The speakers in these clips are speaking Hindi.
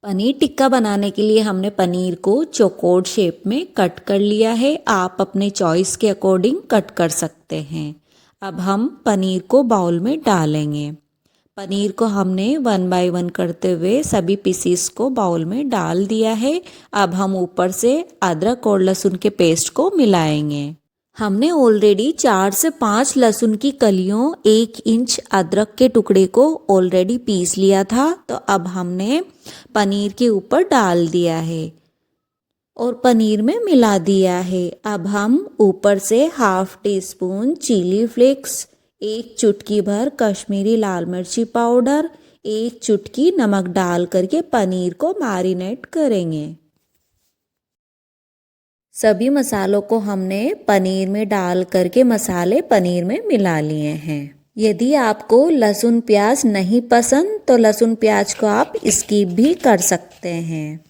पनीर टिक्का बनाने के लिए हमने पनीर को चौकोर शेप में कट कर लिया है। आप अपने चॉइस के अकॉर्डिंग कट कर सकते हैं। अब हम पनीर को बाउल में डालेंगे। पनीर को हमने 1 बाय 1 करते हुए सभी पीसीस को बाउल में डाल दिया है। अब हम ऊपर से अदरक और लहसुन के पेस्ट को मिलाएंगे। हमने ऑलरेडी 4 से 5 लहसुन की कलियों 1 इंच अदरक के टुकड़े को ऑलरेडी पीस लिया था। तो अब हमने पनीर के ऊपर डाल दिया है और पनीर में मिला दिया है। अब हम ऊपर से 1/2 टीस्पून चिली फ्लेक्स, 1 चुटकी भर कश्मीरी लाल मिर्ची पाउडर, 1 चुटकी नमक डाल करके पनीर को मैरिनेट करेंगे। सभी मसालों को हमने पनीर में डाल करके मसाले पनीर में मिला लिए हैं। यदि आपको लहसुन प्याज नहीं पसंद तो लहसुन प्याज को आप स्किप भी कर सकते हैं।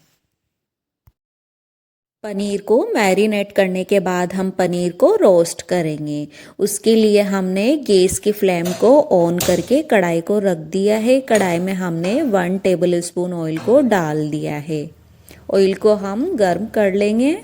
पनीर को मैरिनेट करने के बाद हम पनीर को रोस्ट करेंगे। उसके लिए हमने गैस की फ्लेम को ऑन करके कढ़ाई को रख दिया है। कढ़ाई में हमने 1 टेबल स्पून ऑयल को डाल दिया है। ऑयल को हम गर्म कर लेंगे।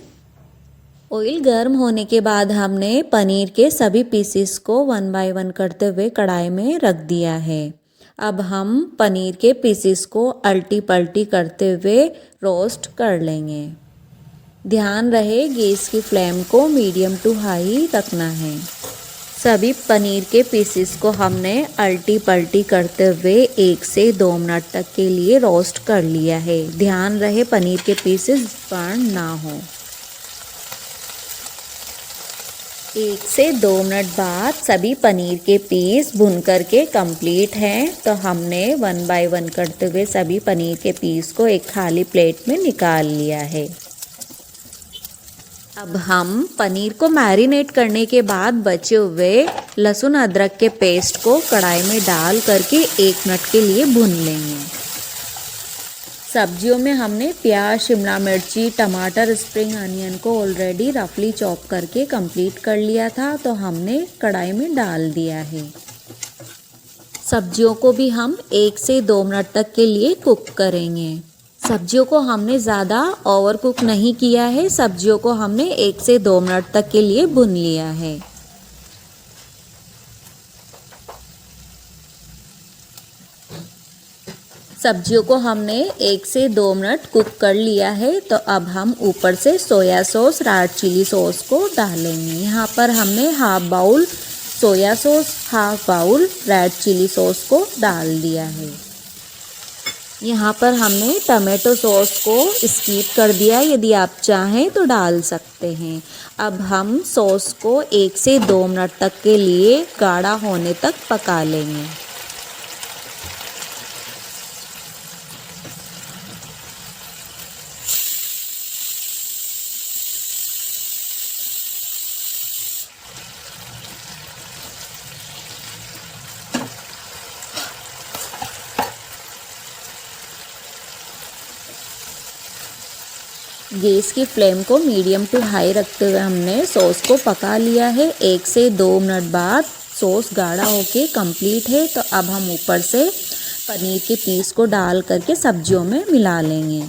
ऑयल गर्म होने के बाद हमने पनीर के सभी पीसेस को 1 बाय 1 करते हुए कढ़ाई में रख दिया है। अब हम पनीर के पीसेस को अल्टी पल्टी करते हुए रोस्ट कर लेंगे। ध्यान रहे गैस की फ्लेम को मीडियम टू हाई रखना है। सभी पनीर के पीसेस को हमने अल्टी पल्टी करते हुए 1 से 2 मिनट तक के लिए रोस्ट कर लिया है। ध्यान रहे पनीर के पीसेस बर्न ना हो। 1 से 2 मिनट बाद सभी पनीर के पीस भुन करके कंप्लीट हैं। तो हमने 1 बाय 1 करते हुए सभी पनीर के पीस को एक खाली प्लेट में निकाल लिया है। अब हम पनीर को मैरिनेट करने के बाद बचे हुए लहसुन अदरक के पेस्ट को कढ़ाई में डाल करके 1 मिनट के लिए भून लेंगे। सब्जियों में हमने प्याज, शिमला मिर्ची, टमाटर, स्प्रिंग अनियन को ऑलरेडी रफली चॉप करके कंप्लीट कर लिया था। तो हमने कढ़ाई में डाल दिया है। सब्जियों को भी हम 1 से 2 मिनट तक के लिए कुक करेंगे। सब्जियों को हमने ज़्यादा ओवर कुक नहीं किया है। सब्जियों को हमने 1 से 2 मिनट तक के लिए भून लिया है। सब्जियों को हमने 1 से 2 मिनट कुक कर लिया है। तो अब हम ऊपर से soya sauce, red chilli sauce को डालेंगे। यहाँ पर हमने 1/2 bowl soya sauce, 1/2 bowl red chilli sauce को डाल दिया है। यहाँ पर हमने टमाटो सॉस को स्किप कर दिया। यदि आप चाहें तो डाल सकते हैं। अब हम सॉस को 1 से 2 मिनट तक के लिए गाढ़ा होने तक पका लेंगे। गैस की फ्लेम को मीडियम टू हाई रखते हुए हमने सॉस को पका लिया है। 1 से 2 मिनट बाद सॉस गाढ़ा होके कंप्लीट है। तो अब हम ऊपर से पनीर के पीस को डाल करके सब्जियों में मिला लेंगे।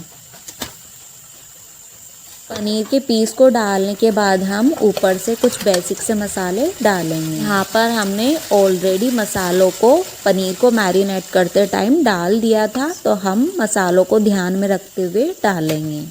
पनीर के पीस को डालने के बाद हम ऊपर से कुछ बेसिक से मसाले डालेंगे। यहाँ पर हमने ऑलरेडी मसालों को पनीर को मैरिनेट करते टाइम डाल दिया था। तो हम मसालों को ध्यान में रखते हुए डालेंगे।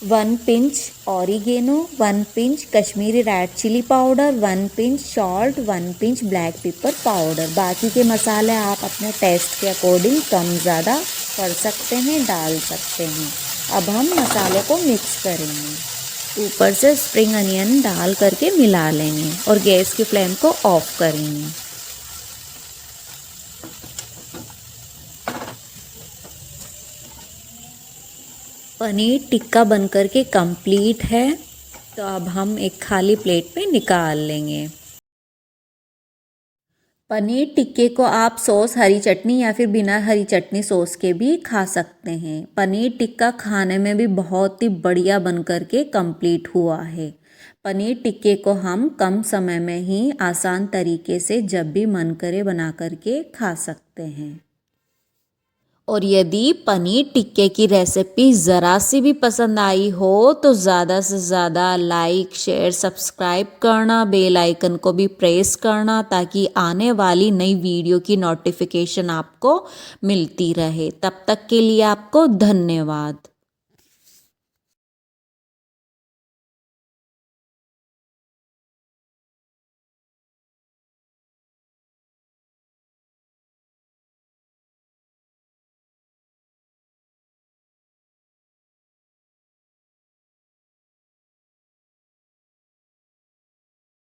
1 pinch oregano, 1 pinch Kashmiri red chilli powder, 1 pinch salt, 1 pinch black pepper powder. बाकी के मसाले आप अपने टेस्ट के अकॉर्डिंग कम ज़्यादा कर सकते हैं, डाल सकते हैं। अब हम मसाले को मिक्स करेंगे। ऊपर से स्प्रिंग अनियन डाल करके मिला लेंगे और गैस की फ्लेम को ऑफ करेंगे। पनीर टिक्का बनकर के कंप्लीट है। तो अब हम एक खाली प्लेट पे निकाल लेंगे। पनीर टिक्के को आप सॉस, हरी चटनी या फिर बिना हरी चटनी सॉस के भी खा सकते हैं। पनीर टिक्का खाने में भी बहुत ही बढ़िया बनकर के कंप्लीट हुआ है। पनीर टिक्के को हम कम समय में ही आसान तरीके से जब भी मन करे बना करके खा सकते हैं। और यदि पनीर टिक्के की रेसिपी ज़रा सी भी पसंद आई हो तो ज़्यादा से ज़्यादा लाइक शेयर सब्सक्राइब करना, बेल आइकन को भी प्रेस करना ताकि आने वाली नई वीडियो की नोटिफिकेशन आपको मिलती रहे। तब तक के लिए आपको धन्यवाद।